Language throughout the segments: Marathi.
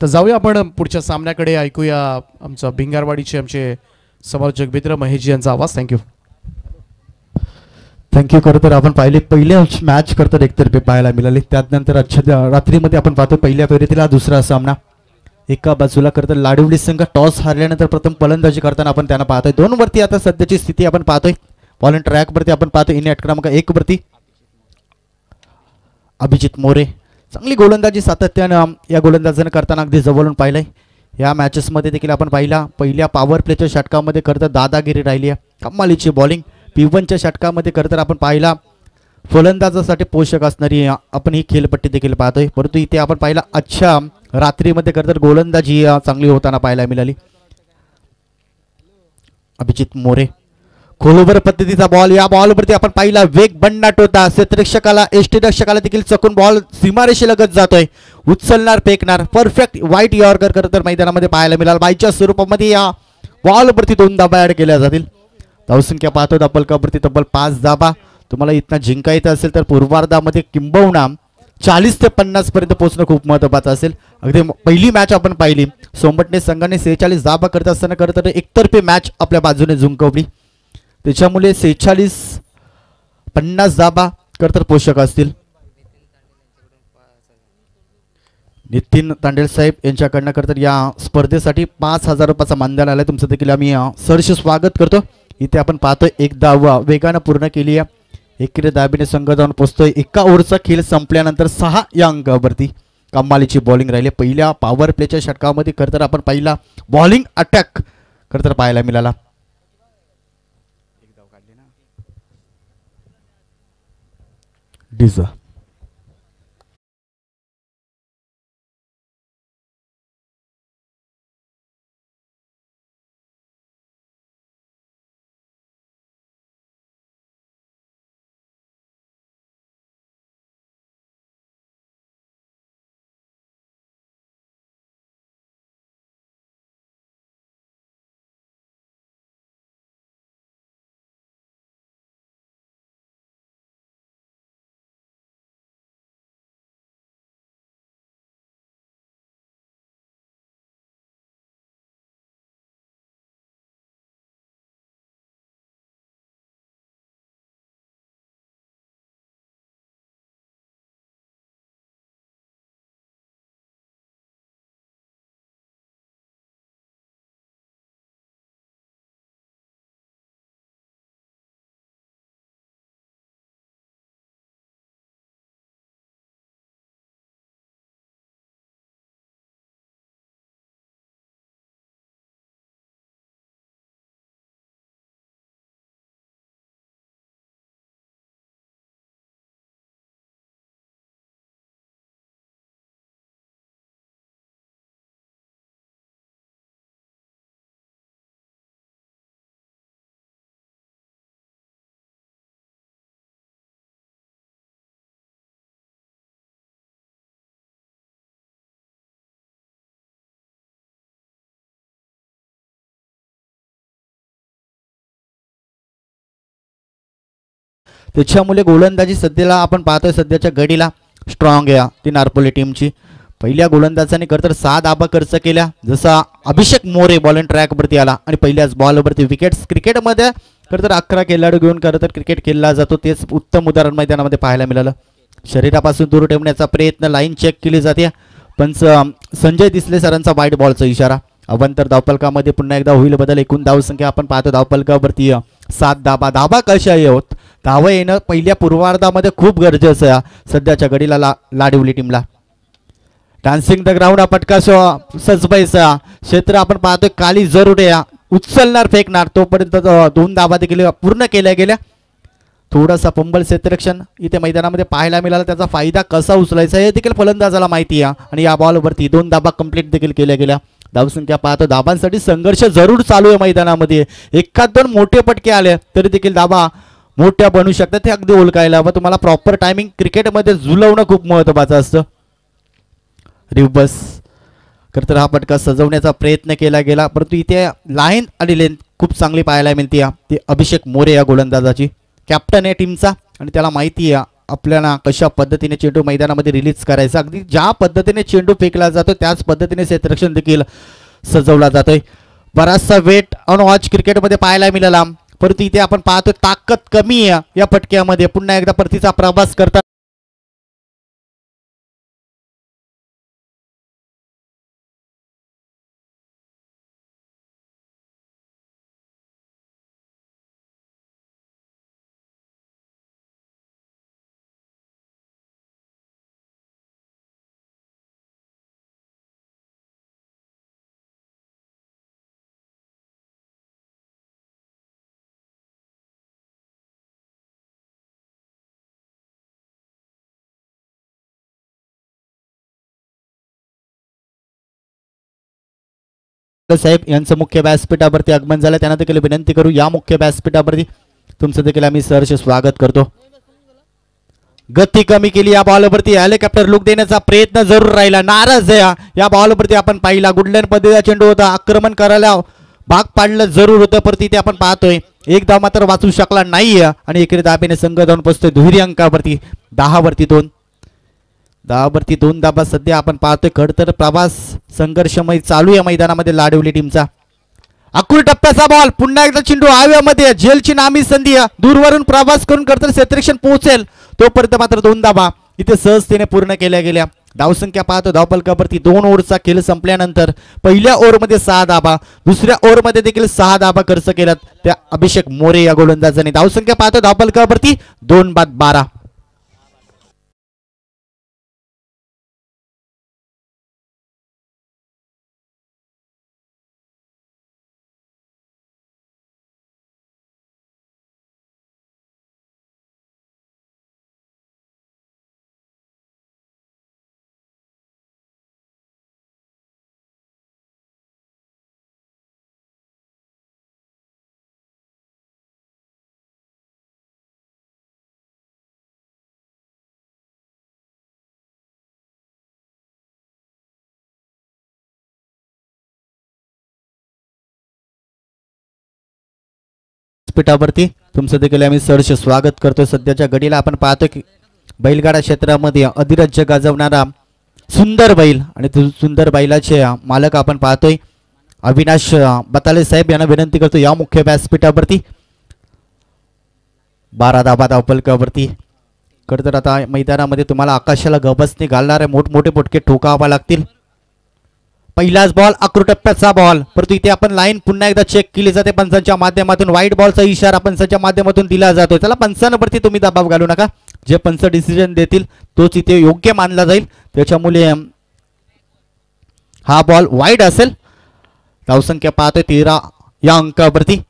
तर जाऊया आपण पुढच्या सामन्याकडे. ऐकूया आमचा भिंगारवाडीचे आमचे समालोचक मित्र महेश यांचा आवाज. थँक्यू. थँक्यू. खरं तर आपण पाहिले पहिले मॅच करतात एकतर्फे पाहायला मिळाले. त्यानंतर आजच्या रात्रीमध्ये आपण पाहतो पहिल्या फेरीतील दुसरा सामना. एका बाजूला करतात लाडवली संघ टॉस हारल्यानंतर प्रथम फलंदाजी करताना आपण त्यांना पाहतोय. 2 वरती आता सध्याची स्थिती आपण पाहतोय. बॉल अँड ट्रॅक वरती आपण पाहतोय इनिंग क्रमांक 1 वरती अभिजित मोरे. चांगली गोलंदाजी सातत्यानं या गोलंदाजानं करताना अगदी जवळून पाहिलंय. या मॅचेसमध्ये देखील आपण पाहिला पहिल्या पॉवर प्लेच्या षटकामध्ये करतात दादागिरी राहिली आहे. कमालीची बॉलिंग. P1च्या षटकामध्ये करतात आपण पाहिला फलंदाजासाठी पोषक असणारी आपण ही खेळपट्टी देखील पाहतोय. परंतु इथे आपण पाहिला अच्छा रात्रीमध्ये करतात गोलंदाजी चांगली होताना पाहायला मिळाली. अभिजित मोरे खोलवर पद्धतीचा बॉल. या बॉलवरती आपण पाहिला वेग भन्नाट होता. क्षेत्ररक्षकाला यष्टीरक्षकाला देखील चकून बॉल सीमारेषेलगत जातोय. उचलणार फेकणार परफेक्ट वाईट यॉर्कर करत तर मैदानामध्ये पाहायला मिळाला. बाईच्या स्वरूपामध्ये या बॉलवरती 2 धाबा ऍड केल्या जातील. धावसंख्या पाहतो डबल कपवरती तब्बल 5 धाबा. तुम्हाला इथनं जिंकायचं असेल तर पूर्वार्धामध्ये किंबहुना 40 ते 50 पर्यंत पोहोचणं खूप महत्त्वाचं असेल. अगदी पहिली मॅच आपण पाहिली सोमवटणे संघाने 46 धाबा करत असताना खरं तर एकतर्फे मॅच आपल्या बाजूने जिंकवली. त्याच्यामुळे 46-50 धाबा करतर पोषक असतील. नितीन तांडेल साहेब यांच्याकडनं करतर या स्पर्धेसाठी 5000 रुपयाचा मानधन आलाय. तुमचं देखील आम्ही सहर्ष स्वागत करतो. इथे आपण पाहतोय एक धाव वेगानं पूर्ण केली आहे. एकेरी दाबीने संघ जाऊन पोहोचतोय. एका ओव्हरचा खेळ संपल्यानंतर 6 या अंकावरती कमालीची बॉलिंग राहिली. पहिल्या पॉवर प्लेच्या षटकामध्ये करतर आपण पहिला बॉलिंग अटॅक करतर पाहायला मिळाला. डिझा त्याच्यामुळे गोलंदाजी सध्याला आपण पाहतोय सध्याच्या घडीला स्ट्रॉंग आहे ती नारपोली टीमची. पहिल्या गोलंदाजाने खरंतर 6 धाबा खर्च केल्या. जसा अभिषेक मोरे बॉल अँड ट्रॅक वरती आला आणि पहिल्याच बॉलवरती विकेट्स. क्रिकेटमध्ये खरंतर 11 खेळाडू घेऊन खरंतर क्रिकेट खेळला जातो. तेच उत्तम उदाहरण मैदानामध्ये पाहायला मिळालं. शरीरापासून दूर ठेवण्याचा प्रयत्न लाईन चेक केली जाते. पण संजय दिसले सरांचा वाईट बॉलचा इशारा. अवंतर धावफलकामध्ये पुन्हा एकदा होईल बदल. एकूण धावसंख्या आपण पाहतो धावफलकावरती 7 धाबा. धाबा कशा होत धावा येणं पहिल्या पूर्वार्धामध्ये खूप गरजेचं आहे सध्याच्या घडीला लाडवली टीमला. डान्सिंग द ग्राउंड हा पटका सजबाईचा क्षेत्र आपण पाहतोय काली जरूर या उचलणार फेकणार. तोपर्यंत 2 धाबा देखील पूर्ण केल्या गेल्या. थोडासा पंबल क्षेत्ररक्षण इथे मैदानामध्ये पाहायला मिळाला. त्याचा फायदा कसा उचलायचा हे देखील फलंदाजाला माहिती आहे. आणि या बॉलवरती 2 धाबा कंप्लीट देखील केल्या गेल्या. धावसंख्या पाहतो धाबांसाठी संघर्ष जरूर चालू आहे मैदानामध्ये. 1-2 मोठे पटके आले तरी देखील धाबा मोठ्या बनू शकतात. ते अगदी ओळखायला हवं. तुम्हाला प्रॉपर टायमिंग क्रिकेटमध्ये झुलवणं खूप महत्त्वाचं असतं. रिव्हर्स करतर हा पटका सजवण्याचा प्रयत्न केला गेला. परंतु इथे लाईन आणि लेंथ खूप चांगली पाहायला मिळते. ती अभिषेक मोरे या गोलंदाजाची कॅप्टन आहे टीमचा आणि त्याला माहिती आहे आपल्याला कशा पद्धतीने चेंडू मैदानामध्ये रिलीज करायचा, अगदी ज्या पद्धतीने चेंडू फेकला जातो त्याच पद्धतीने क्षेत्ररक्षण देखील सजवला जातोय. बराचसा वेट ऑन वॉच क्रिकेटमध्ये पाहायला मिळाला, परंतु इथे आपण पाहतोय ताकद कमी आहे या फटक्यामध्ये. पुन्हा एकदा परतीचा प्रवास करता साहेब यांचं मुख्य व्यासपीठावरती आगमन झालं, त्यांना देखील विनंती करू या मुख्य व्यासपीठावरती तुमचं देखील आम्ही सहर्ष स्वागत करतो. गती कमी केली या बॉलवरती, हेलिकॉप्टर लुक देण्याचा प्रयत्न जरूर राहिला, नाराज आहे या बॉलवरती. आपण पाहिला गुडलॅन पद्धतीचा चेंडू होता, आक्रमण करायला भाग पाडलं जरूर होतं, परंतु इथे आपण पाहतोय एक धाव मात्र वाचू शकला नाहीये आणि एकेरी धाबेने संघ जाऊन पोहोचतोय दुहेरी अंकावरती 10 वरती 2 धाबा. सध्या आपण पाहतोय खडतर प्रवास संघर्षमय चालू या मैदानामध्ये लाडवली टीमचा. अकुल टप्प्याचा बॉल, पुन्हा एकदा चेंडू हव्यामध्ये, झेलची नामी संधी, दूरवरून प्रवास करून खडतर क्षेत्ररक्षण पोहोचेल तोपर्यंत मात्र 2 धाबा इथे सहजतेने पूर्ण केल्या गेल्या. धावसंख्या पाहतो धावफलकावरती 2 ओव्हरचा खेळ संपल्यानंतर पहिल्या ओव्हरमध्ये 6 धाबा, दुसऱ्या ओव्हरमध्ये देखील 6 धाबा खर्च केल्यात त्या अभिषेक मोरे या गोलंदाजाने. धावसंख्या पाहतो धावफलकावरती 2-12. पीठावरती तुमचं देखील आम्ही सहर्ष स्वागत करतो. सध्याच्या घडीला आपण पाहतो की बैलगाडा क्षेत्रामध्ये अधिराज्य गाजवणारा सुंदर बैल आणि सुंदर बैलाचे मालक आपण पाहतोय अविनाश बताले साहेब यांना विनंती करतो या मुख्य व्यासपीठावरती. 12 धाबा धावफलकावरती. खरं आता मैदानामध्ये तुम्हाला आकाशाला गबसने घालणारे मोठमोठे फटके ठोकावा लागतील. पहिलाच बॉल अक्रूटप्प्याचा बॉल, परंतु इथे आपण लाईन पुन्हा एकदा चेक केली जाते पंचांच्या माध्यमातून. वाईट बॉलचा इशारा पंचांच्या माध्यमातून दिला जातो. त्याला पंचांवरती तुम्ही दबाव घालू नका, जे पंच डिसिजन देतील तोच इथे योग्य मानला जाईल. त्याच्यामुळे हा बॉल वाईड असेल. धावसंख्या पाहतोय 13 या अंकावरती.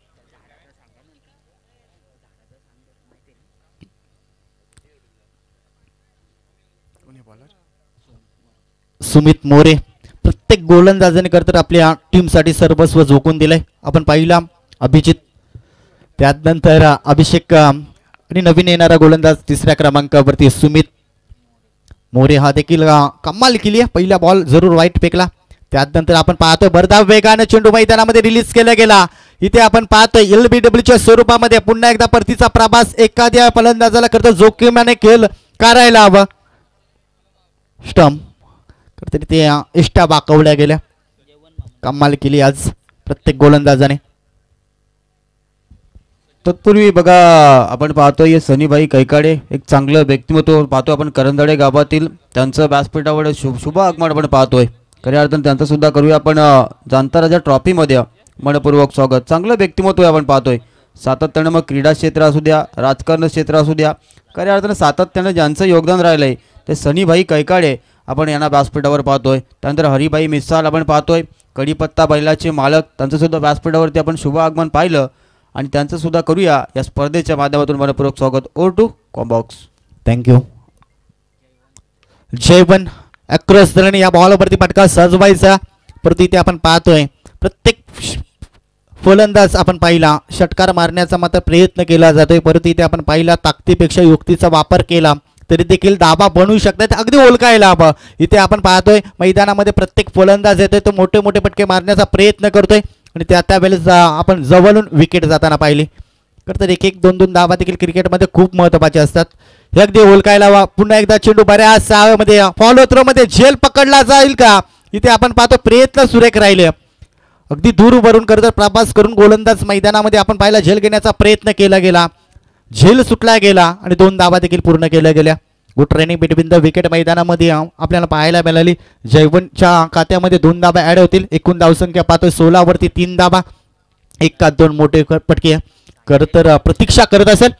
सुमित मोरे प्रत्येक गोलंदाजाने करतर आपल्या टीमसाठी सर्वस्व झोकून दिलंय. आपण पाहिला अभिजित, त्यानंतर अभिषेक आणि नवीन येणारा गोलंदाज 3ऱ्या क्रमांकावरती सुमित मोरे हा देखील कमाल केली आहे. पहिला बॉल जरूर वाईट फेकला. त्यानंतर आपण पाहतोय भरधाव वेगाने चेंडू मैदानामध्ये रिलीज केला गेला. इथे आपण पाहतोय LBWच्या स्वरूपामध्ये पुन्हा एकदा परतीचा प्रवास एखाद्या फलंदाजाला करतो जोखीमाने खेळ करायला हवा. स्टंप तरी ते इष्टा बाकवल्या गेल्या. कमाल केली आज प्रत्येक गोलंदाजाने. तत्पूर्वी बघा आपण पाहतोय सनीभाई कैकाडे एक चांगलं व्यक्तिमत्व पाहतो आपण करंदडे गावातील. त्यांचं व्यासपीठावर शुभ आगमन आपण पाहतोय. खऱ्या अर्थानं त्यांचं सुद्धा करूया आपण जाणता राजा ट्रॉफीमध्ये मनपूर्वक स्वागत. चांगलं व्यक्तिमत्व आपण पाहतोय सातत्यानं, मग क्रीडा क्षेत्र असू द्या, राजकारण क्षेत्र असू द्या, खऱ्या अर्थानं सातत्यानं ज्यांचं योगदान राहिलंय ते सनीभाई कैकाडे आपण यांना व्यासपीठावर पाहतोय. त्यानंतर हरिभाई मिसाल आपण पाहतोय, कडीपत्ता बैलाचे मालक, त्यांचं सुद्धा व्यासपीठावरती आपण शुभ आगमन पाहिलं आणि त्यांचं सुद्धा करूया या स्पर्धेच्या माध्यमातून मनपूर्वक स्वागत. ओर टू कॉम्बॉक्स. थँक्यू. जयवन अक्रॉस धरणे या बॉलवरती फटका सजवायचा, परंतु इथे आपण पाहतोय प्रत्येक फलंदाज आपण पाहिला षटकार मारण्याचा मात्र प्रयत्न केला जातोय, परंतु इथे आपण पाहिला ताकदीपेक्षा युक्तीचा वापर केला तरी देखील दाबा बनवू शकतात. अगदी ओळखायला हवं. इथे आपण पाहतोय मैदानामध्ये प्रत्येक फलंदाज येतोय तो मोठे मोठे फटके मारण्याचा प्रयत्न करतोय आणि त्यावेळेस आपण जवळून विकेट जाताना पाहिली. तर एक एक दोन दोन धावा देखील क्रिकेटमध्ये खूप महत्त्वाचे असतात. हे अगदी ओळखायला पुन्हा एकदा चेंडू बऱ्याच साव्यामध्ये फॉलो थ्रो मध्ये झेल पकडला जाईल का, इथे आपण पाहतो प्रयत्न सुरेख राहिले. अगदी दूर उभारून करत प्रवास करून गोलंदाज मैदानामध्ये आपण पाहिला झेल घेण्याचा प्रयत्न केला गेला, झेल सुटला गेला आणि 2 धावा देखील पूर्ण केल्या गेल्या. Good training between the wicket मैदानामध्ये आपल्याला पाहायला मिळाली. जयवंतच्या खात्यामध्ये 2 धाबा ॲड होतील. एकूण धावसंख्या पाहतोय 16 वरती 3 धाबा, 1-2 मोठे पटके तर प्रतीक्षा करत असेल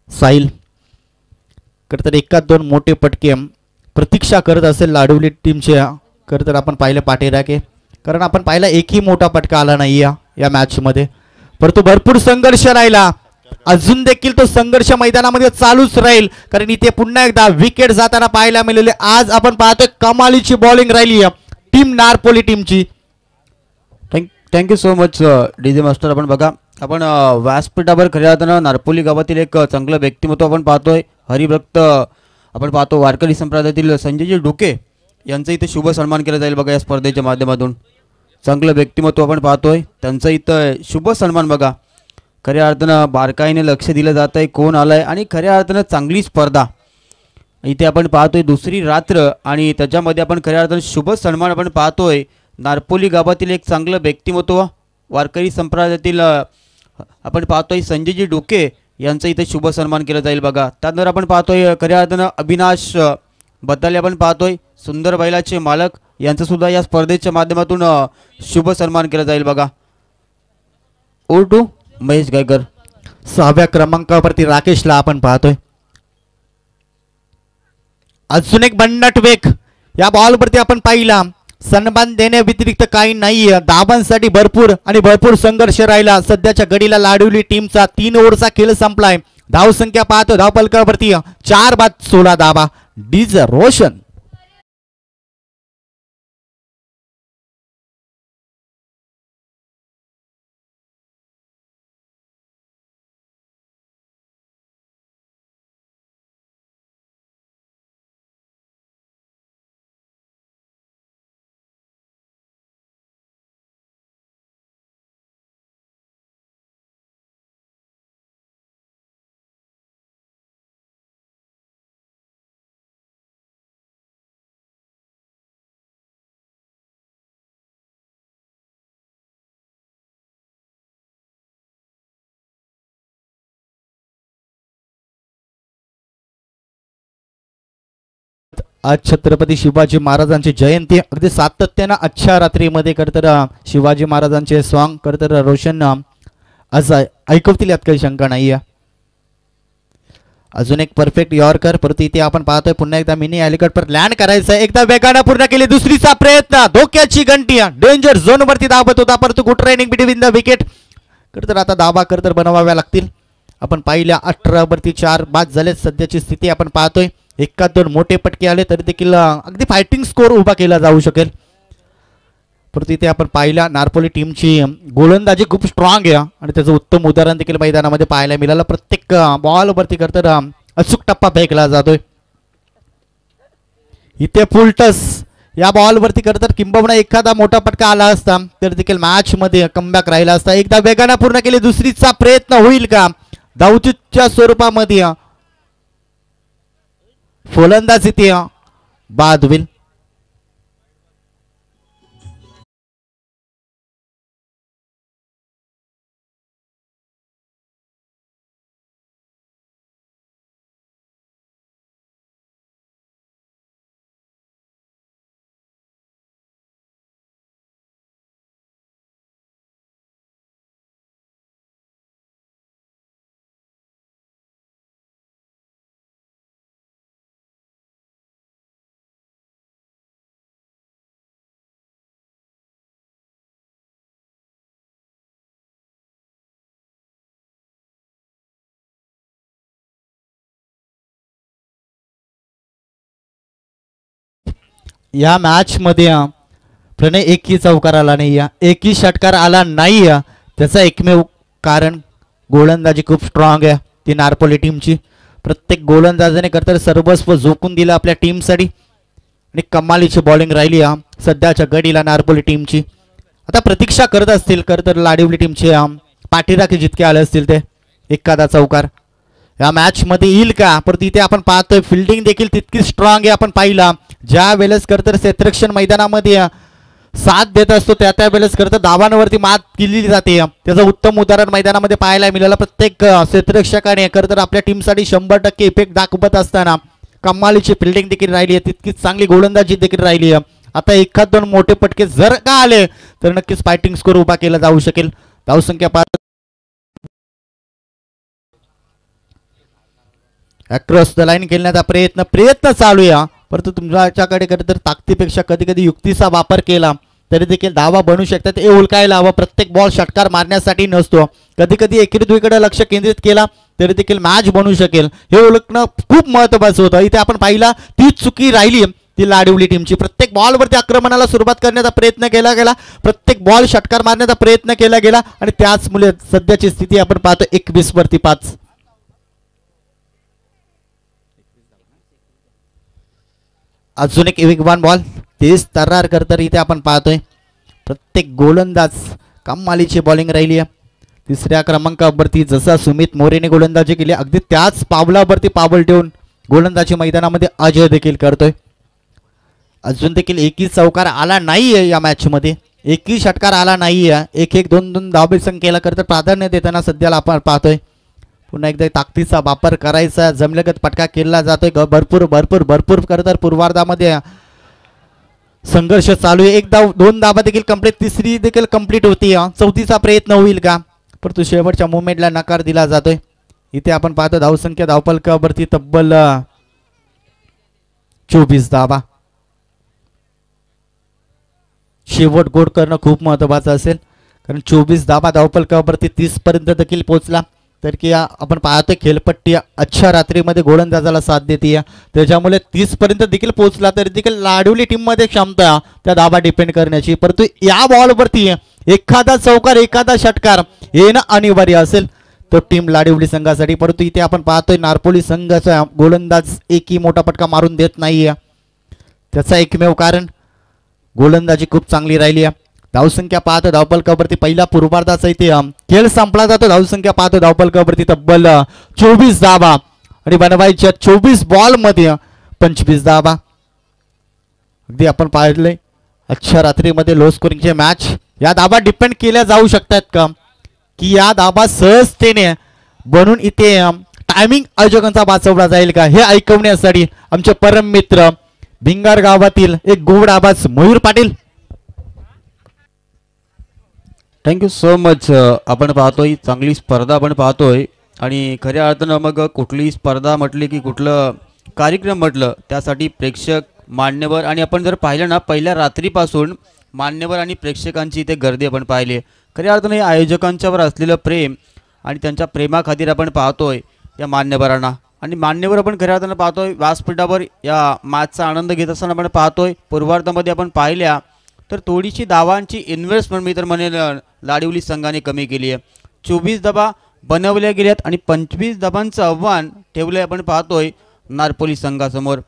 साहिल, तर 1-2 मोठे पटके प्रतीक्षा करत असेल लाडवली टीमचे. तर आपण पाहिलं पाठीराखे, कारण आपण पाहिला एकही मोठा पटका आला नाही या मॅचमध्ये, परंतु भरपूर संघर्ष राहिला. अजून देखील तो संघर्ष मैदानामध्ये चालूच राहील, कारण इथे पुन्हा एकदा विकेट जाताना पाहायला मिळाले. आज आपण पाहतोय कमालीची बॉलिंग राहिली टीम नारपोली टीमची. Thank you so much DJ master. आपण बघा, आपण व्यासपीठावर खऱ्या अर्थानं नारपोली गावातील एक चांगलं व्यक्तिमत्व आपण पाहतोय. हरिभक्त आपण पाहतो वारकरी संप्रदायातील संजयजी डोके यांचा इथे शुभ सन्मान केला जाईल बघा या स्पर्धेच्या माध्यमातून. चांगलं व्यक्तिमत्व आपण पाहतोय, त्यांचं इथं शुभ सन्मान बघा. खऱ्या अर्थानं बारकाईने लक्ष दिलं जात आहे कोण आलंय, आणि खऱ्या अर्थानं चांगली स्पर्धा इथे आपण पाहतोय. दुसरी रात्र आणि त्याच्यामध्ये आपण खऱ्या अर्थानं शुभ सन्मान आपण पाहतोय. नारपोली गावातील एक चांगलं व्यक्तिमत्व वारकरी संप्रदायातील आपण पाहतोय संजयजी डोके यांचा इथे शुभ सन्मान केला जाईल बघा. त्यानंतर आपण पाहतोय खऱ्या अर्थानं अविनाश बद्दाले आपण पाहतोय सुंदर बैलाचे मालक यांचा सुद्धा या स्पर्धेच्या माध्यमातून शुभ सन्मान केला जाईल बघा. ओ टू महेश गायकर. 6व्या क्रमांकावरती राकेशला आपण पाहतोय. अजून एक भन्नाट वेग या बॉलवरती आपण पाहिला. सन्मान देण्या व्यतिरिक्त काही नाही, धावांसाठी भरपूर आणि भरपूर संघर्ष राहिला. सध्याच्या घडीला लाडवली टीमचा 3 ओव्हरचा खेळ संपलाय. धावसंख्या पाहतो धावफलकावरती 4 बाद 16 धावा. डीज रोशन. आज छत्रपती शिवाजी महाराजांची जयंती अगदी सातत्यानं अच्छा रात्रीमध्ये करतर शिवाजी महाराजांचे सॉन्ग करतर रोशन आज ऐकवतील यात काही शंका नाही. अजून एक परफेक्ट यॉर्कर, परंतु इथे आपण पाहतोय पुन्हा एकदा मिनी अलीकड पर लँड करायचं. एकदा वेगानं पूर्ण केली, दुसरीचा प्रयत्न, धोक्याची घंटी, डेंजर झोन वरती धावत होता, परंतु good training between the wicket करतर आता धावा करतर बनवाव्या लागतील. आपण पाहिल्या 18 वरती 4 बाद झाले. सध्याची स्थिती आपण पाहतोय 1-2 मोठे पटके आले तरी देखील अगदी फायटिंग स्कोर उभा केला जाऊ शकेल. परंतु इथे आपण पाहिला नारपोली टीमची गोलंदाजी खूप स्ट्रॉंग आहे आणि त्याचं उत्तम उदाहरण देखील मैदानामध्ये पाहायला मिळालं. प्रत्येक बॉलवरती करतर अचूक टप्पा फेकला जातोय. इथे फुल टस या बॉलवरती करतर किंबहुना एखादा मोठा पटका आला असता तर देखील मॅच मध्ये कमबॅक राहिला असता. एकदा वेगानं पूर्ण केली, दुसरीचा प्रयत्न होईल का? धावचीच्या स्वरूपामध्ये फलंदाज इथे बाद होईल. या मॅच मध्ये प्रणय एकही चौकार आला नाही, एकही षटकार आला नाही. त्याचा एकमेव कारण गोलंदाजी खूप स्ट्रॉंग आहे ती नारपोली टीमची. प्रत्येक गोलंदाजाने करतर सर्वस्व झोकून दिलं आपल्या टीमसाठी आणि कमालीची बॉलिंग राहिली सध्याच्या घडीला नारपोली टीमची. आता प्रतीक्षा करत असतील करतर लाडीवली टीमचे पाठीराखे जितके आले असतील ते एखादा चौकार या मॅच मध्ये येईल का. परंतु इथे आपण पाहतोय फिल्डिंग देखील तितकी स्ट्रॉंग आहे. आपण पाहिला ज्या वेळेस करतर क्षेत्ररक्षण मैदानामध्ये साथ देत असतो त्या वेळेस करतर धावांवरती मात केली जाते. त्याचं उत्तम उदाहरण मैदानामध्ये पाहायला मिळालं. प्रत्येक क्षेत्ररक्षकाने करतर आपल्या टीमसाठी 100% इफेक्ट दाखवत असताना कमालीची फिल्डिंग देखील राहिली आहे, तितकीच चांगली गोलंदाजी देखील राहिली आहे. आता एखाद दोन मोठे पटके जर का आले तर नक्कीच फायटिंग स्कोर उभा केला जाऊ शकेल. धावसंख्या 5 अक्रॉस द लाईन खेळण्याचा प्रयत्न चालू आहे. परंतु तुमच्याकडे कधी तर ताकदीपेक्षा कधी कधी युक्तीचा वापर केला तरी देखील धावा बनू शकतात. हे ओळखायला हवं. प्रत्येक बॉल षटकार मारण्यासाठी नसतो. कधी कधी एकेरीद्वीकडे लक्ष केंद्रित केला तरी देखील मॅच बनू शकेल हे ओळखणं खूप महत्त्वाचं होतं. इथे आपण पाहिला तीच चुकी राहिली ती लाडवली टीमची. प्रत्येक बॉलवरती आक्रमणाला सुरुवात करण्याचा प्रयत्न केला गेला, प्रत्येक बॉल षटकार मारण्याचा प्रयत्न केला गेला आणि त्याचमुळे सध्याची स्थिती आपण पाहतो 21 वरती 5. अजून एक वेगवान बॉल तेच तर्रार करतर इथे आपण पाहतोय. प्रत्येक गोलंदाज कमालीची बॉलिंग राहिली आहे. तिसऱ्या क्रमांकावरती जसा सुमित मोरेने गोलंदाजी केली अगदी त्याच पावलावरती पावल ठेवून गोलंदाजी मैदानामध्ये अजय देखील करतोय. अजून देखील एकही चौकार आला नाहीये या मॅच मध्ये, एकही षटकार आला नाहीये. 1-1 2-2 धावे संख्येला करतर प्राधान्य देताना सध्याला आपण पाहतोय. पुन्हा एकदा ताकदीचा वापर करायचा, जमलगत पटका केला जातोय. भरपूर भरपूर भरपूर करतर पूर्वार्धामध्ये संघर्ष चालू आहे. 1 धाव 2 धावा देखील कंप्लीट, तिसरी देखील कंप्लीट होती. चौथीचा प्रयत्न होईल का, परंतु शेवटच्या मुवमेंटला नकार दिला जातोय. इथे आपण पाहतो धावसंख्या धावफलकावरती तब्बल 24 धावा. शेवट गोड करणं खूप महत्त्वाचं असेल कारण 24 धावा धावफलकावरती 30 पर्यंत देखील पोहोचला तर की आपण पाहतोय खेळपट्टी अच्छा रात्रीमध्ये गोलंदाजाला साथ देते. त्याच्यामुळे 30 पर्यंत देखील पोहोचला तरी देखील लाडवली टीम मध्ये क्षमता त्या धावा डिपेंड करण्याची. परंतु या बॉलवरती एखादा चौकार एखादा षटकार येणं अनिवार्य असेल तो टीम लाडवली संघासाठी. परंतु इथे आपण पाहतोय नारपोली संघाचा गोलंदाज एकही मोठा पटका मारून देत नाहीये. त्याचा एकमेव कारण गोलंदाजी खूप चांगली राहिली आहे. धावसंख्या पाहतो धावफलकावरती पहिला पूर्वार्धाचा इथे खेळ संपला जातो. धावसंख्या पाहतो धावफलकावरती तब्बल 24 धावा आणि बनवायच्या 24 बॉल मध्ये 25 धावा. अगदी आपण पाहिलंय अच्छा रात्रीमध्ये लो स्कोरिंगचे मॅच. या धावा डिपेंड केल्या जाऊ शकतात का की या धावा सहजतेने बनून इथे टायमिंग आयोजकांचा वाचवला जाईल का हे ऐकवण्यासाठी आमचे परम मित्र भिंगार गावातील एक गोड आवाज Mayur Patil. Thank you so much. आपण पाहतोय चांगली स्पर्धा आपण पाहतोय आणि खऱ्या अर्थानं मग कुठलीही स्पर्धा म्हटली की कुठलं कार्यक्रम म्हटलं त्यासाठी प्रेक्षक मान्यवर आणि आपण जर पाहिलं ना पहिल्या रात्रीपासून मान्यवर आणि प्रेक्षकांची इथे गर्दी आपण पाहिली. खऱ्या अर्थानं हे आयोजकांच्यावर असलेलं प्रेम आणि त्यांच्या प्रेमाखातीर आपण पाहतोय या मान्यवरांना आणि मान्यवर आपण खऱ्या अर्थानं पाहतोय व्यासपीठावर या मॅचचा आनंद घेत असताना आपण पाहतोय. पूर्वार्धामध्ये आपण पाहिल्या तर थोडीशी धावांची इन्व्हेस्टमेंट मी तर म्हणेल लाडवली संघाने कमी केली आहे. 24 धावा बनवल्या गेल्यात आणि 25 धावांचं आव्हान ठेवलं आपण पाहतोय नारपोली संघासमोर.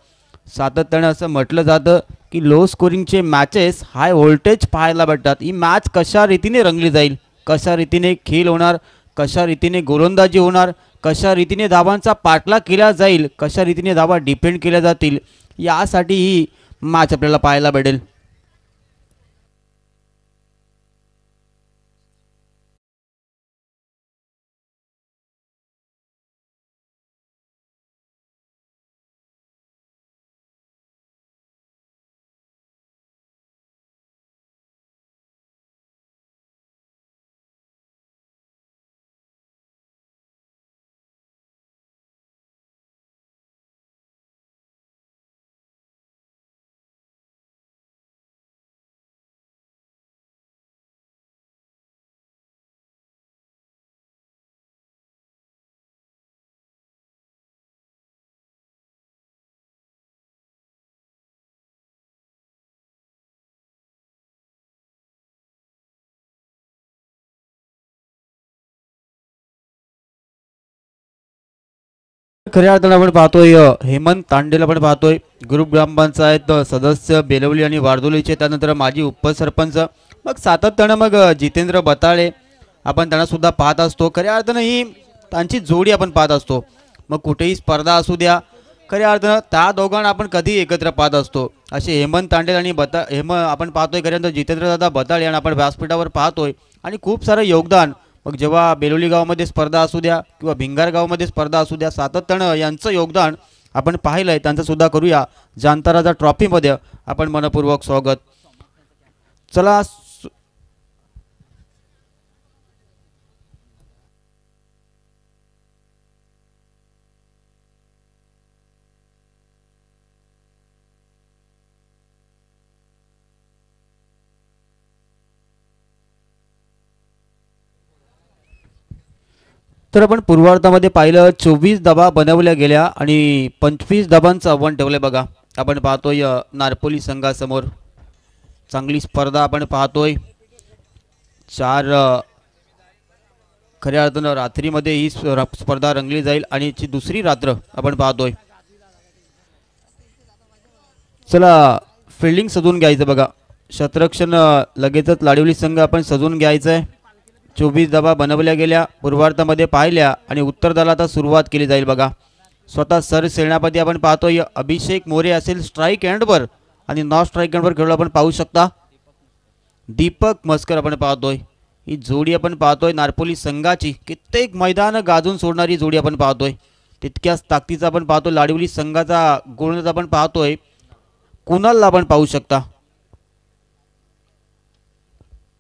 सातत्यानं असं म्हटलं जातं की लो स्कोरिंगचे मॅचेस हाय व्होल्टेज पाहायला भेटतात. ही मॅच कशा रीतीने रंगली जाईल, कशा रीतीने खेळ होणार, कशा रीतीने गोलंदाजी होणार, कशा रीतीने धावांचा पाठलाग केला जाईल, कशा रीतीने धावा डिपेंड केल्या जातील यासाठी ही मॅच आपल्याला पाहायला भेटेल. खऱ्या अर्थानं आपण पाहतोय हेमंत तांडेल आपण पाहतोय ग्रुप ग्रामपंचायत सदस्य बेलवली आणि वारदोलीचे, त्यानंतर माजी उपसरपंच, मग सातत्यानं मग जितेंद्र बताळे आपण त्यांना सुद्धा पाहत असतो. खऱ्या अर्थानं ही त्यांची जोडी आपण पाहत असतो. मग कुठेही स्पर्धा असू द्या, खऱ्या अर्थानं त्या दोघांना आपण कधी एकत्र पाहत असतो. असे हेमंत तांडेल आणि आपण पाहतोय खऱ्या अर्थानं जितेंद्रदादा बताळे यांना आपण व्यासपीठावर पाहतोय आणि खूप सारं योगदान. मग जेव्हा बेलोली गावामध्ये स्पर्धा असू द्या किंवा भिंगार गावामध्ये स्पर्धा असू द्या, सातत्यानं यांचं योगदान आपण पाहिलं आहे. त्यांचं सुद्धा करूया जांताराजा ट्रॉफीमध्ये आपण मनपूर्वक स्वागत. चला तर आपण पूर्वार्धामध्ये पाहिलं 24 धावा बनवल्या गेल्या आणि 25 धावांचं आव्हान ठेवलं बघा. आपण पाहतोय नारपोली संघासमोर चांगली स्पर्धा आपण पाहतोय. 4 खऱ्या अर्थानं रात्रीमध्ये ही स्पर्धा रंगली जाईल आणि याची दुसरी रात्र आपण पाहतोय. चला फिल्डिंग सजवून घ्यायचं बघा. शतरक्षण लगेचच लाडवली संघ आपण सजवून घ्यायचं आहे. 24 धावा बनवल्या गेल्या पूर्वार्धामध्ये पाहिल्या आणि उत्तर दलात आता सुरुवात केली जाईल बघा. स्वतः सरसेनापती आपण पाहतोय अभिषेक मोरे असेल स्ट्राईक एंडवर आणि नॉन स्ट्राईक एंडवर खेळलो आपण पाहू शकता. दीपक मस्कर आपण पाहतोय. ही जोडी आपण पाहतोय नारपोली संघाची कित्येक मैदान गाजून सोडणारी जोडी आपण पाहतोय. तितक्याच ताकदीचा आपण पाहतो लाडवली संघाचा गोलंदाज आपण पाहतोय कुणालला आपण पाहू शकता.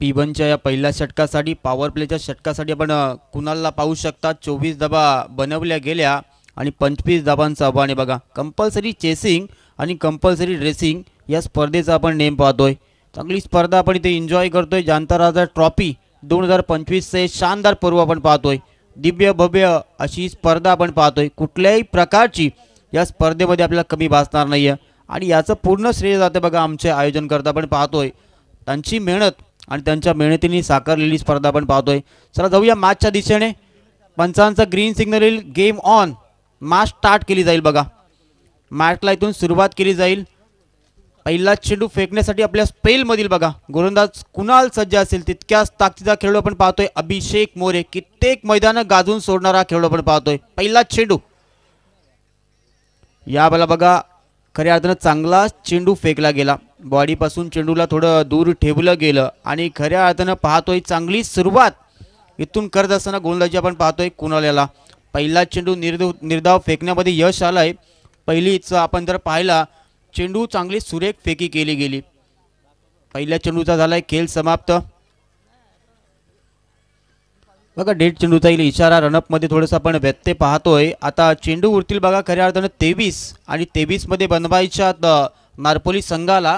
P1च्या या पहिल्या षटकासाठी पॉवर प्लेच्या षटकासाठी आपण कुणालला पाहू शकता. 24 धावा बनवल्या गेल्या आणि 25 धावांचं आव्हान आहे बघा. कंपल्सरी चेसिंग आणि कंपल्सरी रेसिंग या स्पर्धेचा आपण नेम पाहतोय. चांगली स्पर्धा आपण इथे एन्जॉय करतोय. जांताराजा ट्रॉफी 2025चे शानदार पर्व आपण पाहतोय. दिव्य भव्य अशी स्पर्धा आपण पाहतोय. कुठल्याही प्रकारची या स्पर्धेमध्ये आपल्याला कमी भासणार नाही आहे आणि याचं पूर्ण श्रेय जाते बघा आमचे आयोजनकर्ता आपण पाहतोय. त्यांची मेहनत आणि त्यांच्या मेहनतीने साकारलेली स्पर्धा आपण पाहतोय. चला जाऊया मॅचच्या दिशेने. पंचांचा ग्रीन सिग्नल येईल. Game on. मॅच स्टार्ट केली जाईल बघा. मॅचला इथून सुरुवात केली जाईल. पहिला चेंडू फेकण्यासाठी आपल्या स्पेलमधील बघा गोलंदाज कुणाल सज्ज असेल. तितक्याच ताकदीचा खेळाडू आपण पाहतोय अभिषेक मोरे. कित्येक मैदान गाजून सोडणारा खेळाडू आपण पाहतोय. पहिला चेंडू या बाला बघा खऱ्या अर्थानं चांगला चेंडू फेकला गेला. बॉडीपासून चेंडूला थोडं दूर ठेवलं गेलं आणि खऱ्या अर्थानं पाहतोय चांगली सुरुवात इथून करत असताना गोलंदाजी आपण पाहतोय कुणाल याला. पहिला चेंडू निर्धाव फेकण्यामध्ये यश आलंय. पहिलीच आपण जर पाहिला चेंडू चांगली सुरेख फेकी केली गेली. पहिल्या चेंडूचा झालाय खेळ समाप्त बघा. डेट चेंडूचा येईल इशारा. रनअपमध्ये थोडंसं आपण व्यत्यय पाहतोय. आता चेंडू उरतील बघा खऱ्या अर्थानं 23 आणि 23 मध्ये बनवायच्यात नारपोली संघाला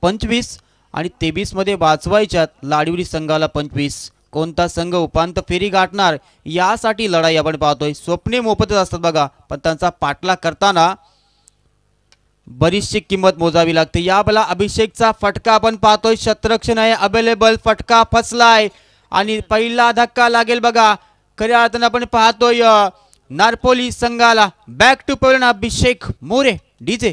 25 आणि 23 मध्ये वाचवायच्यात लाडवली संघाला 25. कोणता संघ उपांत्य फेरी गाठणार यासाठी लढाई आपण पाहतोय. स्वप्ने मोफतच असतात बघा पण त्यांचा पाठलाग करताना बरीचशी किंमत मोजावी लागते. या बला अभिषेकचा फटका आपण पाहतोय. शतरक्षण आहे अवेलेबल. फटका फसलाय आणि पहिला धक्का लागेल बघा. खऱ्या अर्थानं आपण पाहतोय नारपोली संघाला. Back to pavilion Abhishek More. DJ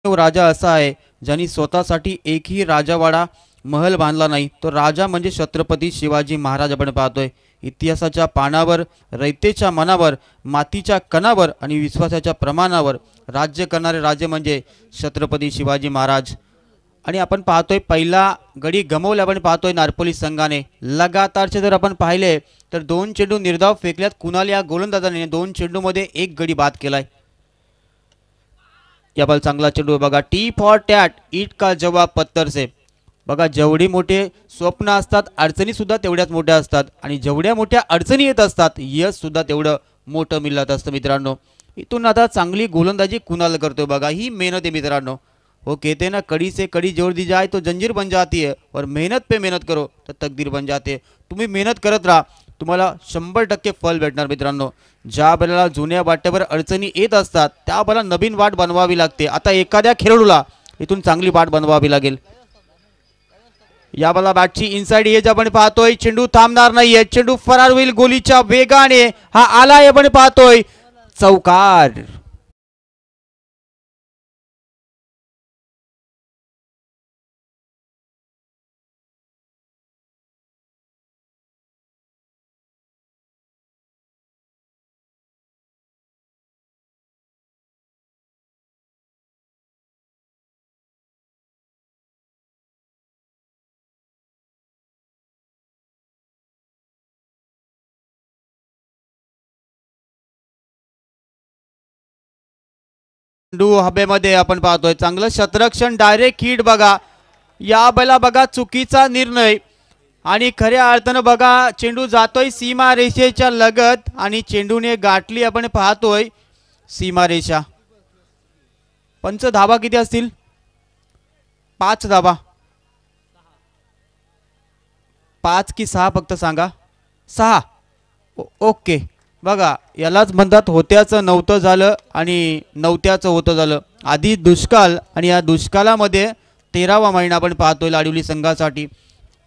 Raja असा आहे ज्यांनी स्वतःसाठी एकही राजावाडा महल बांधला नाही. तो राजा म्हणजे छत्रपती शिवाजी महाराज आपण पाहतोय. इतिहासाच्या पानावर रयतेच्या मनावर मातीच्या कणावर आणि विश्वासाच्या प्रमाणावर राज्य करणारे राजे म्हणजे छत्रपती शिवाजी महाराज. आणि आपण पाहतोय पहिला गडी गमवला आपण पाहतोय नारपोली संघाने. लगातारचे जर आपण पाहिले तर 2 चेंडू निर्धाव फेकल्यात. कुणाल या गोलंदाजाने 2 चेंडूमध्ये 1 गडी बाद केलाय. या बॉल चांगला चेंडू बघा. टी फॉर टॅट इट का जवाब पत्तर से. बघा जेवढी मोठे स्वप्न असतात अडचणी सुद्धा तेवढ्याच मोठ्या असतात आणि जेवढ्या मोठ्या अडचणी येत असतात यश सुद्धा तेवढं मोठं मिळत असतं मित्रांनो. इथून आता चांगली गोलंदाजी कुणाल करतोय बघा. ही मेहनत आहे मित्रांनो. वो कहते ना कड़ी से कड़ी जोड़ दी जाए तो जंजीर बन जाती है और मेहनत पे मेहनत करो तो तकदीर बन जाते. तुम्ही मेहनत करत राहा. तुम्हाला 100% फल भेटणार मित्रांनो. ज्या बैलाला जुन्या वाट्यावर अडचणी येत असतात त्या बैला नवीन वाट बनवावी लागते. आता एखाद्या खेळाडूला इथून चांगली वाट बनवावी लागेल. या बाला बॅटची इनसाइड एज आपण पाहतोय. चेंडू थांबणार नाहीये, चेंडू फरार होईल गोलीच्या वेगाने. हा आलाय आपण पाहतोय चौकार. चेंडू हवेमध्ये आपण पाहतोय. चांगलं शतरक्षण, डायरेक्ट हिट बघा. या बैला बघा चुकीचा निर्णय आणि खऱ्या अर्थानं बघा चेंडू जातोय सीमा रेषेच्या लगत आणि चेंडूने गाठली आपण पाहतोय सीमा रेषा. पंच धाबा किती असतील? 5 धाबा. 5 की 6 फक्त सांगा. 6. ओके. बघा यालाच म्हणतात होत्याचं नव्हतं झालं आणि नव्हत्याचं होतं झालं. आधी दुष्काळ आणि या दुष्काळामध्ये 13वा महिना आपण पाहतोय लाडिवली संघासाठी.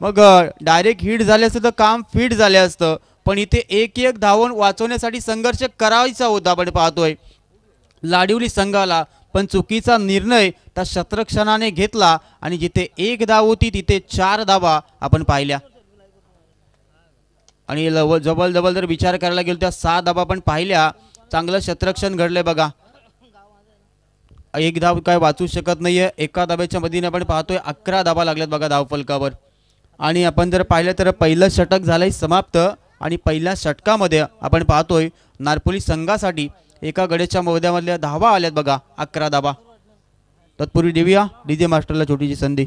मग डायरेक्ट हिट झाले असतं तर काम फिट झाले असतं, पण इथे एक एक धावून वाचवण्यासाठी संघर्ष करायचा होता आपण पाहतोय लाडिवली संघाला. पण चुकीचा निर्णय त्या शतरक्षणाने घेतला आणि जिथे 1 धाव होती तिथे 4 धावा आपण पाहिल्या. आणि जबल जबल जर विचार करायला गेलो त्या 6 धावा आपण पाहिल्या. चांगलं शतरक्षण घडलंय बघा. 1 धाव काय वाचू शकत नाहीये. एका धाब्याच्या मधीने आपण पाहतोय 11 धावा लागल्यात बघा धावफलकावर. आणि आपण जर पाहिलं तर पहिलं षटक झालंय समाप्त आणि पहिल्या षटकामध्ये आपण पाहतोय नारपोली संघासाठी एका गड्याच्या मध्यामधल्या धावा आल्यात बघा 11 धावा. तत्पूर्वी देऊया डीजे मास्टरला छोटीशी संधी.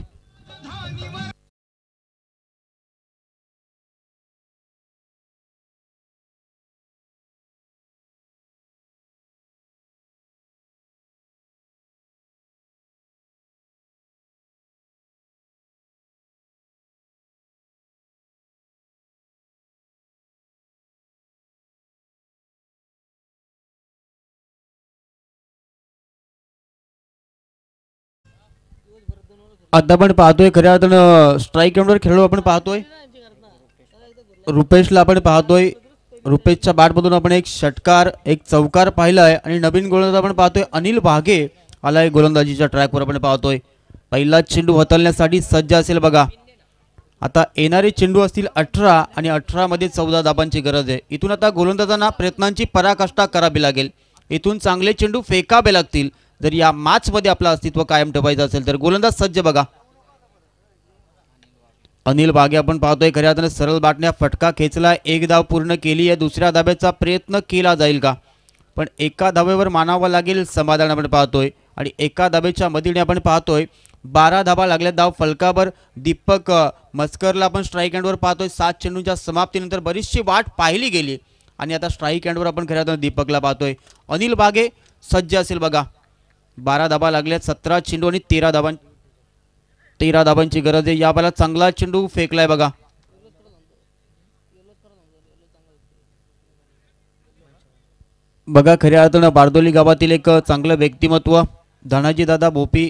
आता आपण पाहतोय खऱ्या अर्थानं स्ट्राईक एंडवर खेळलो आपण पाहतोय. रुपेशला आपण पाहतोय. रुपेशच्या बॅटमधून आपण एक षटकार एक चौकार पाहिलाय आणि नवीन गोलंदाज आपण पाहतोय अनिल भागे आलाय गोलंदाजीच्या ट्रॅकवर आपण पाहतोय. पहिला चेंडू हतलण्यासाठी सज्ज असेल बघा. आता येणारे चेंडू असतील 18 आणि 18 मध्ये 14 धाबांची गरज आहे. इथून आता गोलंदाजांना प्रयत्नांची पराकाष्ठा करावी लागेल. इथून चांगले चेंडू फेकावे लागतील जर या मॅच मध्ये आपलं अस्तित्व कायम ठेवायचं असेल तर. गोलंदाज सज्ज बघा. अनिल बागे आपण पाहतोय खऱ्या अर्थाने सरळ बाटण्या फटका खेचला. 1 धाव पूर्ण केली आहे. दुसऱ्या धाब्याचा प्रयत्न केला जाईल का? पण एका धाब्यावर मानावं लागेल समाधान आपण पाहतोय. आणि एका धाब्याच्या मधीने आपण पाहतोय 12 धाबा लागल्या धाव फलकावर. दीपक मस्करला आपण स्ट्राईक एंडवर पाहतोय. 7 चेंडूंच्या समाप्तीनंतर बरीचशी वाट पाहिली गेली आणि आता स्ट्राईक एंडवर आपण खऱ्या अर्थाने दीपकला पाहतोय. अनिल बागे सज्ज असेल बघा. 12 धाबा लागल्यात. 17 चेंडू आणि 13 धाबांची गरज आहे. या बाला चांगला चेंडू फेकलाय बघा. बघा खऱ्या अर्थानं बारदोली गावातील एक चांगलं व्यक्तिमत्व धनाजी दादा भोपी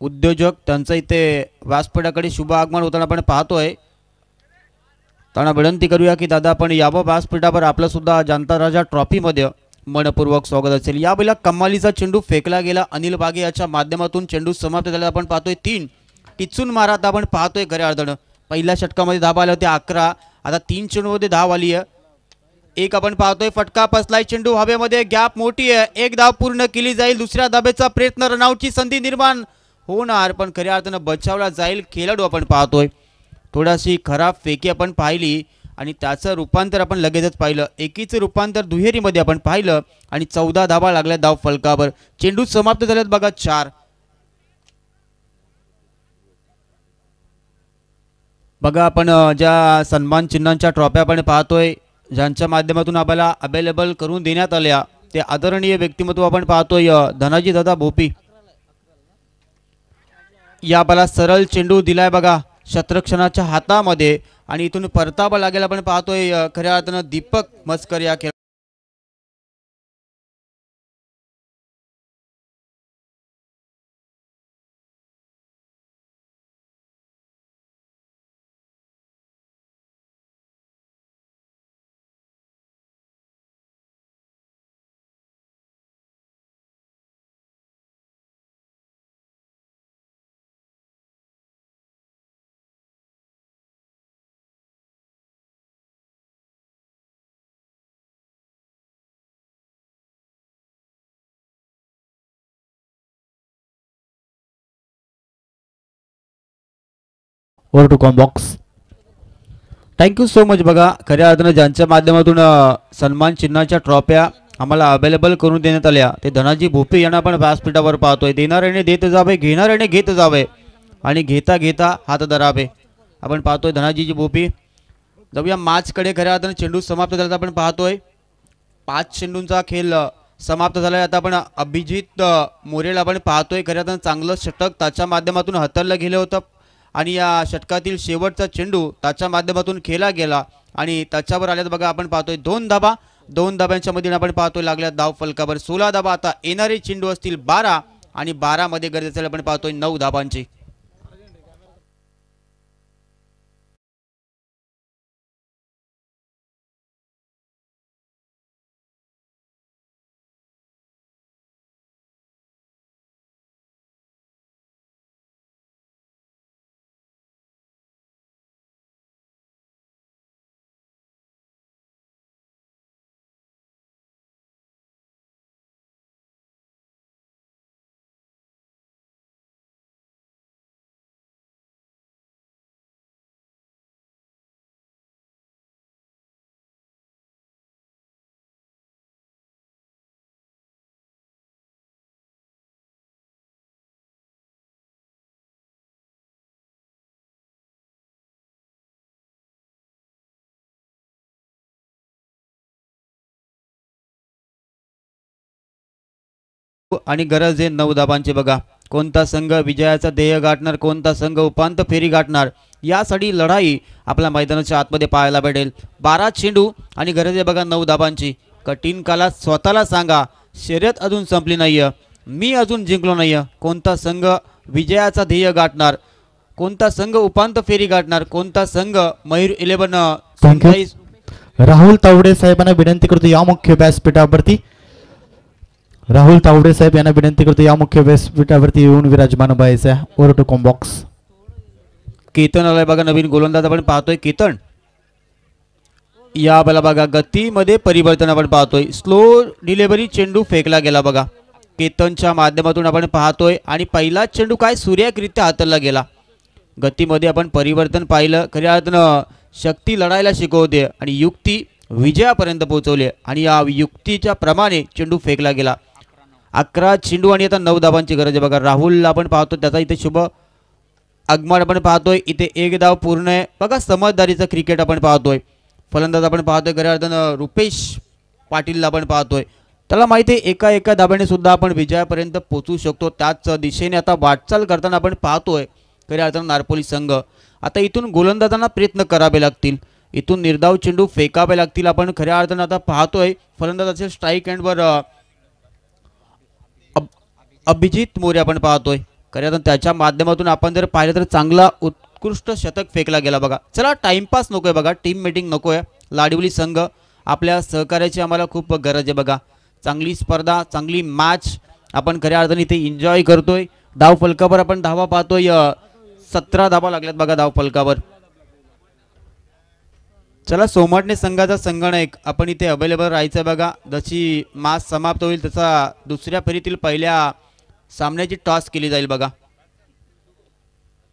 उद्योजक त्यांचं इथे व्यासपीठाकडे शुभ आगमन होताना आपण पाहतोय. त्यांना विनंती करूया की दादा आपण यावं व्यासपीठावर. आपलं सुद्धा जनता राजा ट्रॉफीमध्ये मनपूर्वक स्वागत असेल. या वेळेला कमालीचा चेंडू फेकला गेला अनिल बागे याच्या माध्यमातून. चेंडू समाप्त झाला आपण पाहतोय. 3 टिचून मारात आपण पाहतोय खऱ्या अर्थानं. पहिल्या षटकामध्ये धावा आल्या होत्या 11. आता 3 चेंडूमध्ये धाव आली आहे. एक आपण पाहतोय फटका बसलाय. चेंडू हवेमध्ये. गॅप मोठी आहे. 1 धाव पूर्ण केली जाईल. दुसऱ्या धाब्याचा प्रयत्न. रनआउटची संधी निर्माण होणार पण खऱ्या अर्थानं बचावला जाईल. खेळाडू आपण पाहतोय थोडाशी खराब फेकी आपण पाहिली आणि त्याचं रूपांतर आपण लगेचच पाहिलं. एकीचं रूपांतर दुहेरीमध्ये आपण पाहिलं आणि 14 धावा लागल्या धाव फलकावर. चेंडू समाप्त झालेत बघा 4. बघा आपण ज्या सन्मान चिन्हांच्या ट्रॉफ्या आपण पाहतोय ज्यांच्या माध्यमातून आपल्याला अवेलेबल करून देण्यात आल्या ते आदरणीय व्यक्तिमत्व आपण पाहतोय धनाजी दादा भोपी. या बाला सरळ चेंडू दिलाय बघा शतरक्षणाच्या हातामध्ये आणि इथून परतावा लागेल आपण पाहतोय खऱ्या अर्थानं दीपक मस्कर या खेळ over to comm box. Thank you so much. बघा खऱ्या अर्थानं ज्यांच्या माध्यमातून सन्मान चिन्हाच्या ट्रॉफ्या आम्हाला अवेलेबल करून देण्यात आल्या ते धनाजी भोपे यांना आपण व्यासपीठावर पाहतोय. देणाऱ्याने देत जावे, घेणाऱ्याने घेत जावे आणि घेता घेता हात धरावे. आपण पाहतोय धनाजीची भोपी. जाऊया मॅचकडे. खऱ्या अर्थानं चेंडू समाप्त झाला आपण पाहतोय 5 चेंडूंचा खेळ समाप्त झालाय. आता आपण अभिजित मोरेला आपण पाहतोय. खऱ्या अर्थानं चांगलं षटक त्याच्या माध्यमातून हाताळलं गेलं होतं आणि या षटकातील शेवटचा चेंडू त्याच्या माध्यमातून खेळला गेला आणि त्याच्यावर आल्यात बघा आपण पाहतोय 2 धाबा. 2 धाब्यांच्या मध्ये आपण पाहतोय लागल्या धाव फलकावर 16 धाबा. आता येणारे चेंडू असतील 12 आणि 12 मध्ये गरजेचं आपण पाहतोय 9 धाबांची. आणि गरज आहे 9 धाबांची. बघा कोणता संघ विजयाचा ध्येय गाठणार, कोणता संघ उपांत्य फेरी गाठणार यासाठी लढाई आपल्या मैदानाच्या आतमध्ये पाहायला भेटेल. 12 चेंडू आणि गरज आहे बघा 9 धाबांची. कठीण कालात स्वतःला सांगा शर्यत अजून संपली नाहीये, मी अजून जिंकलो नाहीये. कोणता संघ विजयाचा ध्येय गाठणार, कोणता संघ उपांत्य फेरी गाठणार, कोणता संघ मयूर 11 सनराईज. राहुल तावडे साहेबांना विनंती करतो या मुख्य व्यासपीठावरती. राहुल तावडे साहेब यांना विनंती करतो या मुख्य व्यासपीठावरती येऊन विराजमान व्हायचं आहे. Over to comm box. Ketan आलाय बघा नवीन गोलंदाज आपण पाहतोय. केतन या बला बघा गतीमध्ये परिवर्तन आपण पाहतोय. स्लो डिलिव्हरी चेंडू फेकला गेला बघा केतनच्या माध्यमातून आपण पाहतोय आणि पहिला चेंडू काय सुरेखरित्या हाताळला गेला. गतीमध्ये आपण परिवर्तन पाहिलं. खऱ्या अर्थानं शक्ती लढायला शिकवते आणि युक्ती विजयापर्यंत पोहोचवले आणि या युक्तीच्या प्रमाणे चेंडू फेकला गेला. 11 चेंडू आणि आता 9 धाबांची गरज आहे बघा. राहुल आपण पाहतो त्याचा इथे शुभ आगमन आपण पाहतोय. इथे 1 धाव पूर्ण आहे बघा. समजदारीचं क्रिकेट आपण पाहतोय. फलंदाज आपण पाहतोय खऱ्या अर्थानं रुपेश पाटील आपण पाहतोय. त्याला माहिती आहे एका एका धाब्याने सुद्धा आपण विजयापर्यंत पोहोचू शकतो. त्याच दिशेने आता वाटचाल करताना आपण पाहतोय खऱ्या अर्थानं नारपोली संघ. आता इथून गोलंदाजांना प्रयत्न करावे लागतील, इथून निर्धाव चेंडू फेकावे लागतील. आपण खऱ्या अर्थानं आता पाहतोय फलंदाजाचे स्ट्राईक एंडवर अभिजित मोरे आपण पाहतोय. खऱ्या अर्थानं त्याच्या माध्यमातून आपण जर पाहिलं तर चांगला उत्कृष्ट शतक फेकला गेला बघा. चला टाइमपास नकोय बघा, टीम मीटिंग नकोय. लाडीवली संघ आपल्या सहकार्याची आम्हाला खूप गरज आहे बघा. चांगली स्पर्धा, चांगली मॅच आपण खऱ्या अर्थाने इथे एन्जॉय करतोय. धाव फलकावर आपण धावा पाहतोय. 17 धावा लागल्यात बघा धाव फलकावर. चला सोमाटणे संघाचा संगणक आपण इथे अवेलेबल राहायचं बघा. जशी मॅच समाप्त होईल तसा दुसऱ्या फेरीतील पहिल्या सामन्याची टॉस केली जाईल बघा.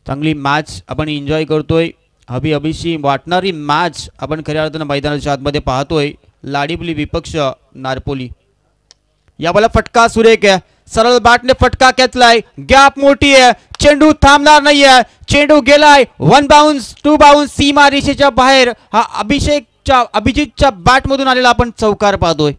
चांगली मॅच आपण एन्जॉय करतोय. अभिशी वाटणारी मॅच आपण खऱ्या अर्थानं मैदानाच्या आतमध्ये पाहतोय. लाडीबली विपक्ष नारपोली. या बोला फटका सुरेख आहे. सरळ बॅटने फटका खेचलाय. गॅप मोठी आहे. चेंडू थांबणार नाहीये. चेंडू गेलाय 1 बाउन्स 2 बाउन्स सीमा रेषेच्या बाहेर. हा अभिजितच्या बॅट मधून आलेला आपण चौकार पाहतोय.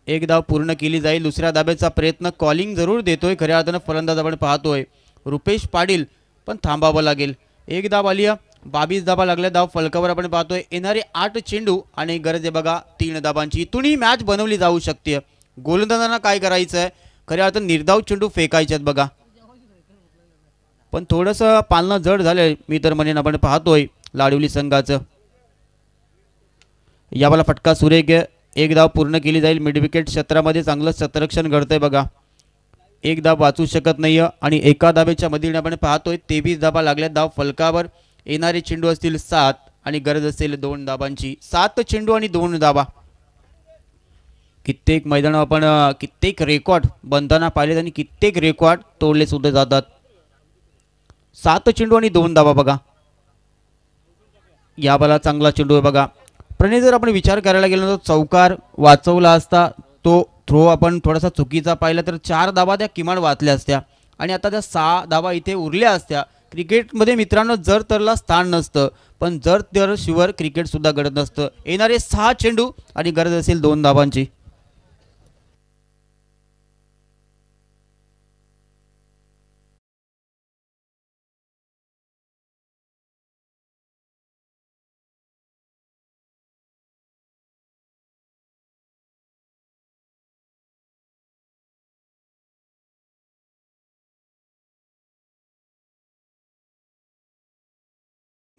एक धाव पूर्ण केली जाईल. दुसऱ्या धाब्याचा प्रयत्न कॉलिंग जरूर देतोय खऱ्या अर्थानं फलंदाज आपण पाहतोय रुपेश पाटील, पण थांबावं लागेल. एक धाव आली, 22 धाबा लागल्या धाव फलकावर आपण पाहतोय. येणारे 8 चेंडू आणि गरज आहे बघा 3 धाबांची. इथूनही मॅच बनवली जाऊ शकते. गोलंदाजांना काय करायचं आहे, खऱ्या अर्थानं निर्धाव चेंडू फेकायचे आहेत बघा, पण थोडंसं पालनं जड झालंय मी तर म्हणेन आपण पाहतोय लाडवली संघाचं. यावाला फटका सुरेख, एक धाव पूर्ण केली जाईल. मिड विकेट क्षेत्रामध्ये चांगलं शतरक्षण घडतंय बघा, एक धाव वाचू शकत नाही आणि एका धाब्याच्या मधील आपण पाहतोय 23 धाबा लागल्या धाव फलकावर. येणारे चेंडू असतील 7 आणि गरज असेल 2 धाबांची. 7 चेंडू आणि 2 धाबा. कित्येक मैदान आपण कित्येक रेकॉर्ड बनताना पाहिलेत आणि कित्येक रेकॉर्ड तोडले सुद्धा जातात. 7 चेंडू आणि 2 धाबा बघा. या बाला चांगला चेंडू आहे बघा. प्रणय जर आपण विचार करायला गेलो तर चौकार वाचवला असता, तो थ्रो आपण थोडासा चुकीचा पाहिला तर 4 धाबा त्या किमान वाचल्या असत्या आणि आता त्या 6 धाबा इथे उरल्या असत्या. क्रिकेटमध्ये मित्रांनो जर तरला स्थान नसतं, पण जर तर शिवर क्रिकेट सुद्धा घडत नसतं. येणारे 6 चेंडू आणि गरज असेल 2 धाबांची.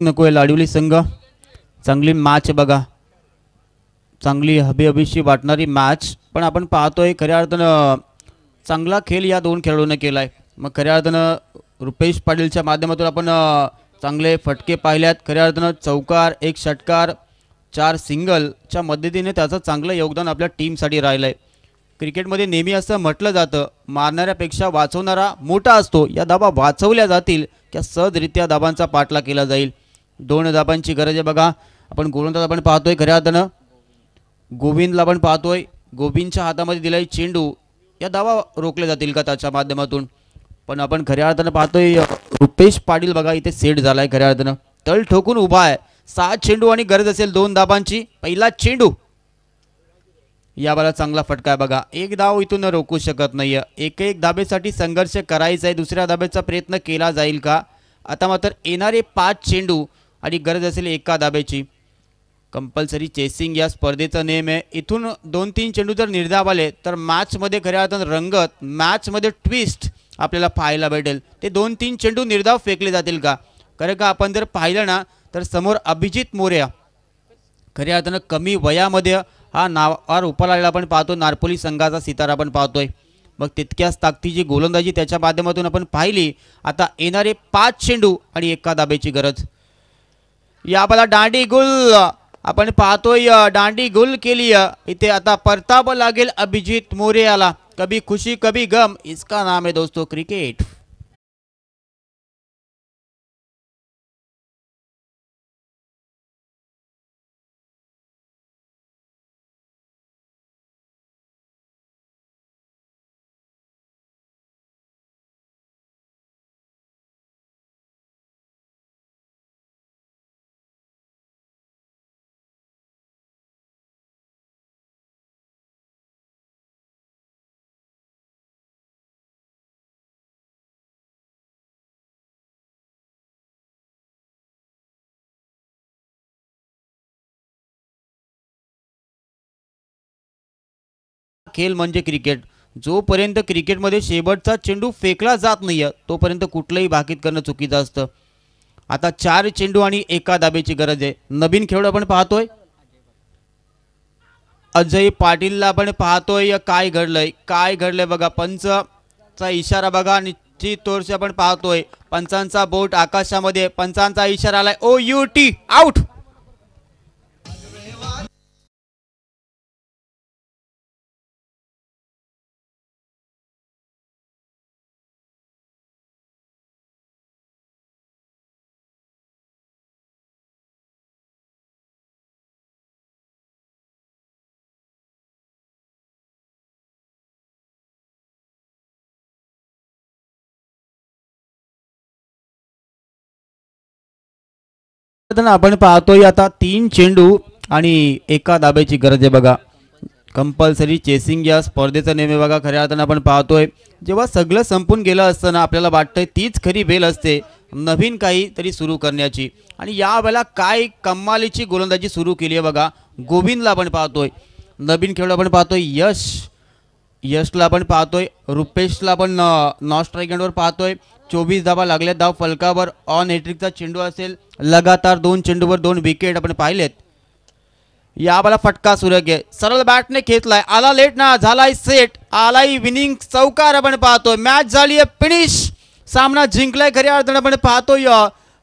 नकोय लाडवली संघ. चांगली मॅच बघा, चांगली हबीहबीशी वाटणारी मॅच, पण आपण पाहतोय खऱ्या अर्थानं चांगला खेळ या 2 खेळाडूंनी केलाय. मग खऱ्या अर्थानं रुपेश पाटीलच्या माध्यमातून आपण चांगले फटके पाहिल्यात. खऱ्या अर्थानं चौकार, 1 षटकार, 4 सिंगलच्या मदतीने त्याचं चांगलं योगदान आपल्या टीमसाठी राहिलंय. क्रिकेटमध्ये नेहमी असं म्हटलं जातं, मारणाऱ्यापेक्षा वाचवणारा मोठा असतो. या धाबा वाचवल्या जातील त्या सहजरित्या धाबांचा पाठला केला जाईल. 2 धाबांची गरज आहे बघा. आपण गोलंदाज आपण पाहतोय खऱ्या अर्थानं गोविंदला आपण पाहतोय, गोविंदच्या हातामध्ये दिलाय चेंडू. या धावा रोखल्या जातील का त्याच्या माध्यमातून, पण आपण खऱ्या अर्थानं पाहतोय रुपेश पाटील बघा इथे सेट झालाय. खऱ्या अर्थानं तळ ठोकून उभा आहे. 7 चेंडू आणि गरज असेल 2 धाबांची. पहिला चेंडू, या बाला चांगला फटका आहे बघा. 1 धाव इथून रोखू शकत नाहीये. एक धाबेसाठी संघर्ष करायचा आहे. दुसऱ्या धाब्याचा प्रयत्न केला जाईल का. आता मात्र येणारे 5 चेंडू आणि गरज असेल 1 धाब्याची. कंपल्सरी चेसिंग या स्पर्धेचा नियम आहे. इथून 2-3 चेंडू जर निर्धाव आले तर मॅचमध्ये खऱ्या अर्थानं रंगत, मॅचमध्ये ट्विस्ट आपल्याला पाहायला भेटेल. ते 2-3 चेंडू निर्धाव फेकले जातील का. कारण का आपण जर पाहिलं ना तर समोर अभिजित मोरे खऱ्या अर्थानं कमी वयामध्ये हा नावावर उपाला आपण पाहतो. नारपोली संघाचा सितारा आपण पाहतोय. मग तितक्याच ताकदीची गोलंदाजी त्याच्या माध्यमातून आपण पाहिली. आता येणारे 5 चेंडू आणि 1 धाब्याची गरज. या बाला दांडी गुल आपण पाहतोय, दांडी गुल केली इथे. आता परताप लागेल अभिजित मोरे याला. कभी खुशी कभी गम इसका नाम है दोस्तों क्रिकेट. खेळ म्हणजे क्रिकेट. जोपर्यंत क्रिकेटमध्ये शेवटचा चेंडू फेकला जात नाही तोपर्यंत कुठलंही भाकीत करणं चुकीचं असतं. आता 4 चेंडू आणि 1 धाब्याची गरज आहे. नवीन खेळ आपण पाहतोय अजय पाटीलला आपण पाहतोय. काय घडलंय बघा. पंचचा इशारा बघा. निश्चित तोरसे आपण पाहतोय पंचांचा बोट आकाशामध्ये. पंचांचा इशारा आलाय OUT आउट. आपण पाहतोय आता 3 चेंडू आणि 1 धाब्याची गरज आहे बघा. कंपल्सरी चेसिंग या स्पर्धेचा नेम आहे बघा. खऱ्या अर्थानं आपण पाहतोय जेव्हा सगळं संपून गेलं असतं ना आपल्याला वाटतंय तीच खरी वेळ असते नवीन काहीतरी सुरू करण्याची. आणि यावेळेला काय कमालीची गोलंदाजी सुरू केली आहे बघा. गोविंदला आपण पाहतोय, नवीन खेळाडू आपण पाहतोय यशला आपण पाहतोय, रुपेशला आपण नॉन स्ट्राईक एंडवर पाहतोय. 24 धावा लागल्या धाव फलकावर. ऑन हॅट्रिकचा चेंडू असेल, लगातार 2 चेंडूवर 2 विकेट आपण पाहिलेत. यावाला फटका सुरेख आहे, सरळ बॅटने खेचलाय, आला लेट ना, झालाय सेट, आलाय विनिंग चौकार आपण पाहतोय. मॅच झाली आहे फिनिश, सामना जिंकलाय खऱ्या अर्थानं आपण पाहतोय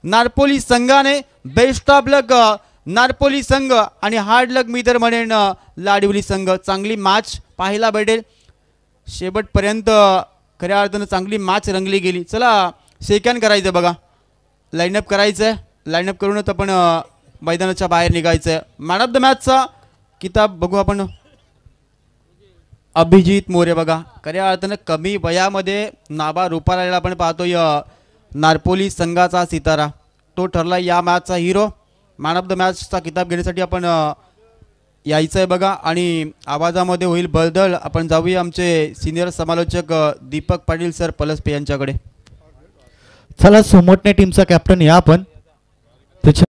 नारपोली संघाने. बेस्ट ऑफ लक नारपोली संघ आणि हार्ड लक मी तर म्हणेन लाडिवली संघ. चांगली मॅच पाहायला भेटेल शेवटपर्यंत. खऱ्या अर्थानं चांगली मॅच रंगली गेली. चला सेकंड करायचं बघा, लाईनअप करायचं, लाईनअप करूनच आपण मैदानाच्या बाहेर निघायचं आहे. मॅन ऑफ द मॅचचा किताब बघू आपण. अभिजित मोरे बघा, खऱ्या अर्थानं कमी वयामध्ये नाबा रूपाला आपण पाहतोय नारपोली संघाचा सितारा. तो ठरला या मॅचचा हिरो. मॅन ऑफ द मॅचचा किताब घेण्यासाठी आपण यायचं आहे बघा. आणि आवाजामध्ये होईल बदल. आपण जाऊया आमचे सिनियर समालोचक दीपक पाटील सर पलसपे यांच्याकडे. चला सोमटणे टीमचा कॅप्टन या आपण. त्याच्या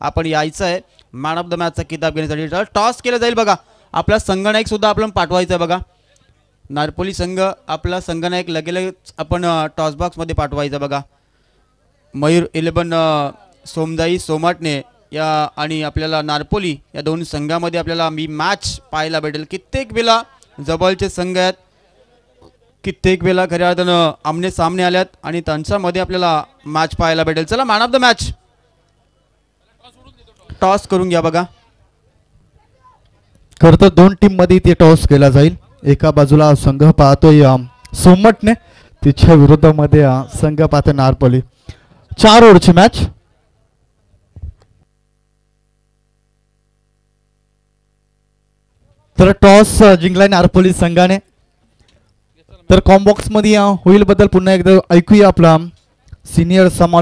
आपण यायचं आहे मॅन ऑफ द मॅचचा किताब घेण्यासाठी. टॉस केलं जाईल बघा. आपला संघनायक सुद्धा आपल्याला पाठवायचा आहे बघा. नारपोली संघ आपला संघनायक लगेच आपण टॉस बॉक्समध्ये पाठवायचा बघा. मयूर 11 सोमदाई सोमाटणे या आणि आपल्याला नारपोली या दोन संघामध्ये आपल्याला मी मॅच पाहायला भेटेल. कित्येक वेळा जवळचे संघ आहेत, कित्येक वेळा खऱ्या अर्थानं आमने सामने आल्यात आणि त्यांच्यामध्ये आपल्याला मॅच पाहायला भेटेल. चला man of the match toss करून घ्या बघा. खरं तर 2 टीम मध्ये इथे टॉस केला जाईल. एका बाजूला संघ पाहतोय सोमटणे, तिच्या विरोधामध्ये संघ पाहतोय नारपोली. 4 ओव्हरची मॅच. तर टॉस जिंकलाय नारपोली संघाने. तर कॉम्बॉक्स मध्ये होईल बद्दल पुन्हा एकदा ऐकूया आपला सिनियर समालोचक